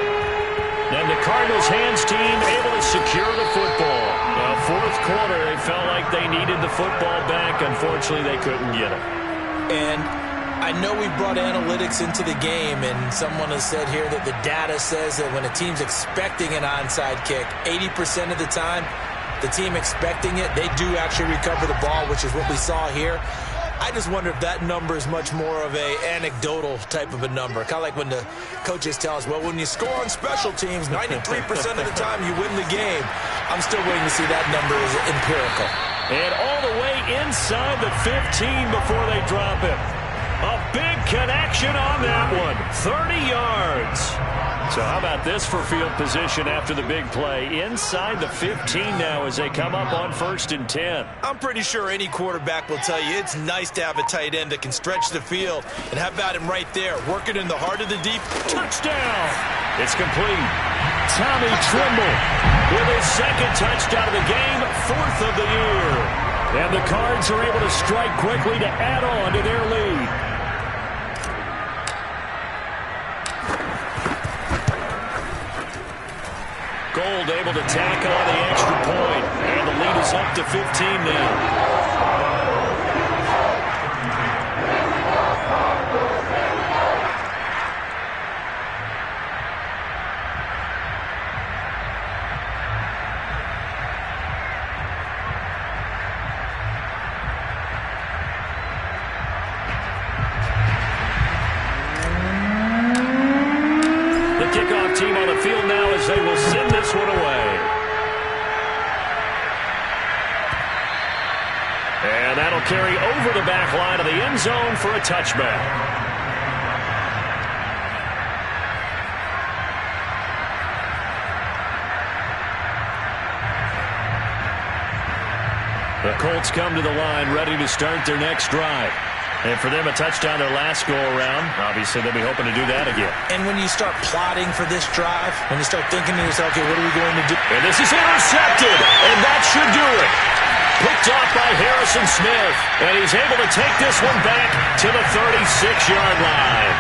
And the Cardinals' hands team able to secure the football. Now, 4th quarter, they felt like they needed the football back. Unfortunately, they couldn't get it. And I know we brought analytics into the game, and someone has said here that the data says that when a team's expecting an onside kick, 80% of the time, the team expecting it, they do actually recover the ball, which is what we saw here. I just wonder if that number is much more of a anecdotal type of a number. Kind of like when the coaches tell us, well, when you score on special teams, 93% of the time you win the game. I'm still waiting to see that number is empirical. And all the way inside the 15 before they drop it. A big connection on that one. 30 yards. So how about this for field position after the big play? Inside the 15 now as they come up on 1st and 10. I'm pretty sure any quarterback will tell you it's nice to have a tight end that can stretch the field. And how about him right there, working in the heart of the deep. Touchdown! It's complete. Tommy Tremble with his 2nd touchdown of the game, 4th of the year. And the Cards are able to strike quickly to add on to their lead. Gold able to tack on the extra point, and the lead is up to 15 now. kickoff team on the field now as they will send this one away. And that'll carry over the back line of the end zone for a touchback. The Colts come to the line ready to start their next drive. And for them, a touchdown their last go-around. Obviously, they'll be hoping to do that again. And when you start plotting for this drive, when you start thinking to yourself, okay, what are we going to do? And this is intercepted, and that should do it. Picked off by Harrison Smith, and he's able to take this one back to the 36-yard line.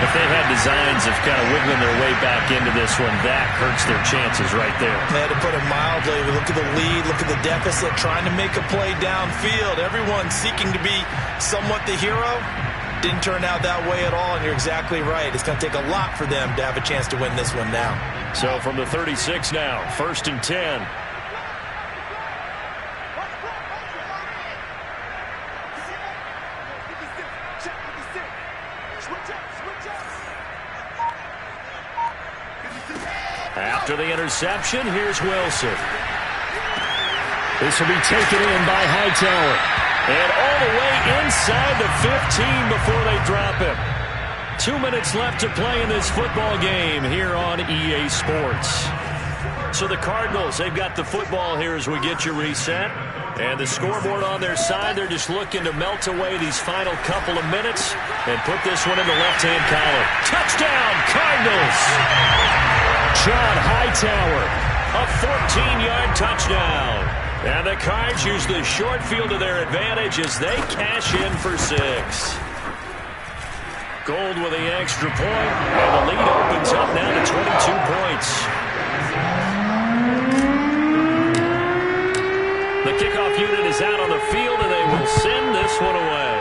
If they had designs of kind of wiggling their way back into this one, that hurts their chances right there. They had to put it mildly. Look at the lead, look at the deficit, trying to make a play downfield. Everyone seeking to be somewhat the hero. Didn't turn out that way at all, and you're exactly right. It's going to take a lot for them to have a chance to win this one now. So from the 36 now, 1st and 10. After the interception, here's Wilson. This will be taken in by Hightower. And all the way inside the 15 before they drop him. 2 minutes left to play in this football game here on EA Sports. So the Cardinals, they've got the football here as we get you reset. And the scoreboard on their side, they're just looking to melt away these final couple of minutes and put this one in the left-hand column. Touchdown, Cardinals! John Hightower. A 14-yard touchdown. And the Cards use the short field to their advantage as they cash in for 6. Gold with the extra point, and the lead opens up now to 22 points. The kickoff unit is out on the field, and they will send this one away.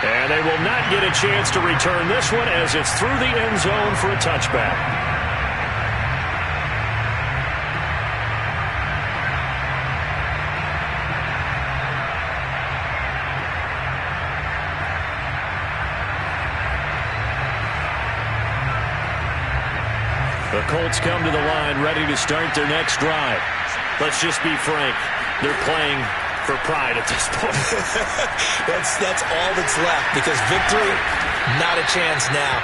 And they will not get a chance to return this one as it's through the end zone for a touchback. The Colts come to the line ready to start their next drive. Let's just be frank. They're playing for pride at this point. That's all that's left, because victory, not a chance now.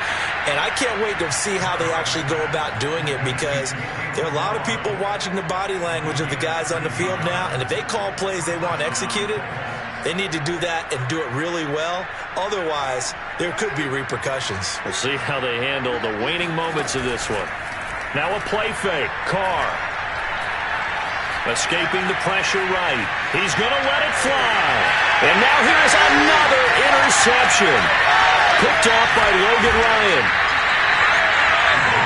And I can't wait to see how they actually go about doing it, because there are a lot of people watching the body language of the guys on the field now, and if they call plays they want executed, they need to do that and do it really well. Otherwise, there could be repercussions. We'll see how they handle the waning moments of this one. Now a play fake. Carr. Escaping the pressure right. He's going to let it fly. And now here's another interception. Picked off by Logan Ryan.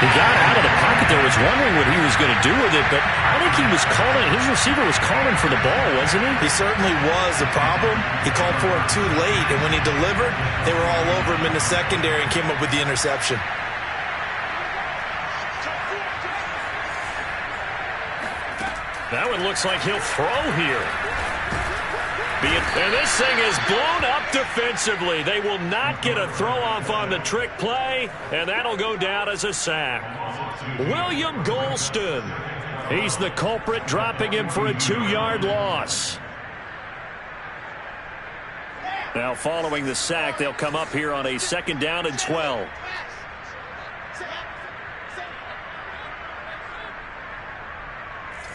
He got out of the pocket there, was wondering what he was going to do with it, but I think he was calling, his receiver was calling for the ball, wasn't he? He certainly was. The problem, he called for it too late, and when he delivered, they were all over him in the secondary and came up with the interception. That one looks like he'll throw here. And this thing is blown up defensively. They will not get a throw-off on the trick play, and that'll go down as a sack. William Golston. He's the culprit, dropping him for a 2-yard loss. Now following the sack, they'll come up here on a 2nd down and 12.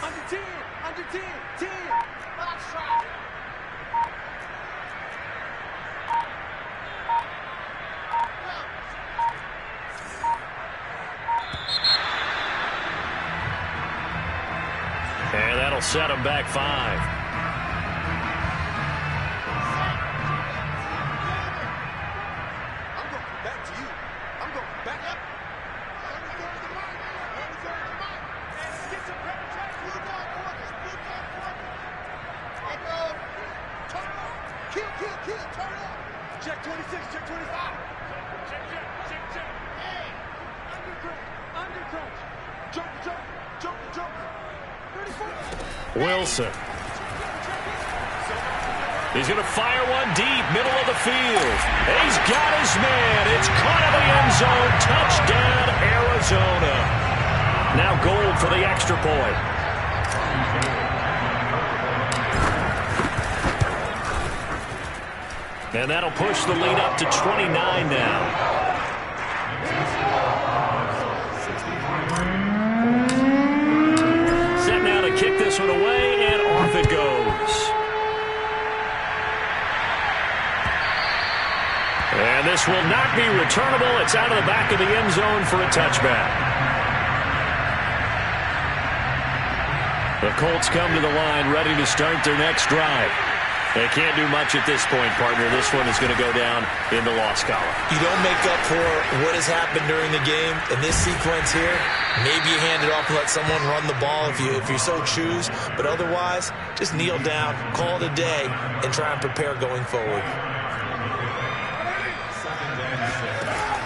Under 10. And that'll set him back 5. I'm going back to you. I'm going back up. Get some better track. Blue dog quarters. Kill. Turn up. Check 26. Check 25. Check. Hey. Undercrunch. Jump. Wilson. He's going to fire one deep, middle of the field. He's got his man. It's caught in the end zone. Touchdown, Arizona. Now Gold for the extra point. And that'll push the lead up to 29 now. Set now to kick this one away, and off it goes. And this will not be returnable. It's out of the back of the end zone for a touchback. The Colts come to the line ready to start their next drive. They can't do much at this point, partner. This one is going to go down in the loss column. You don't make up for what has happened during the game. In this sequence here, maybe you hand it off and let someone run the ball if you so choose. But otherwise, just kneel down, call it a day, and try and prepare going forward.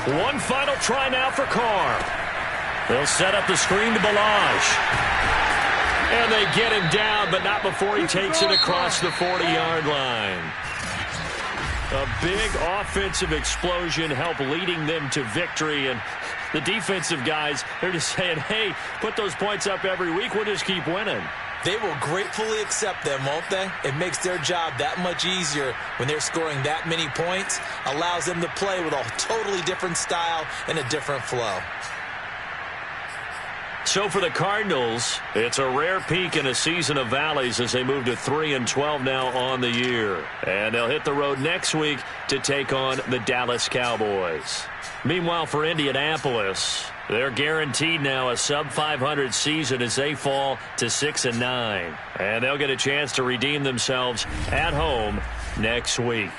One final try now for Carr. They'll set up the screen to Balaj. And they get him down, but not before he takes it across the 40-yard line. A big offensive explosion helped leading them to victory. And the defensive guys, they're just saying, hey, put those points up every week. We'll just keep winning. They will gratefully accept them, won't they? It makes their job that much easier when they're scoring that many points. Allows them to play with a totally different style and a different flow. So for the Cardinals, it's a rare peak in a season of valleys as they move to 3-12 now on the year. And they'll hit the road next week to take on the Dallas Cowboys. Meanwhile, for Indianapolis, they're guaranteed now a sub-500 season as they fall to 6-9. And they'll get a chance to redeem themselves at home next week.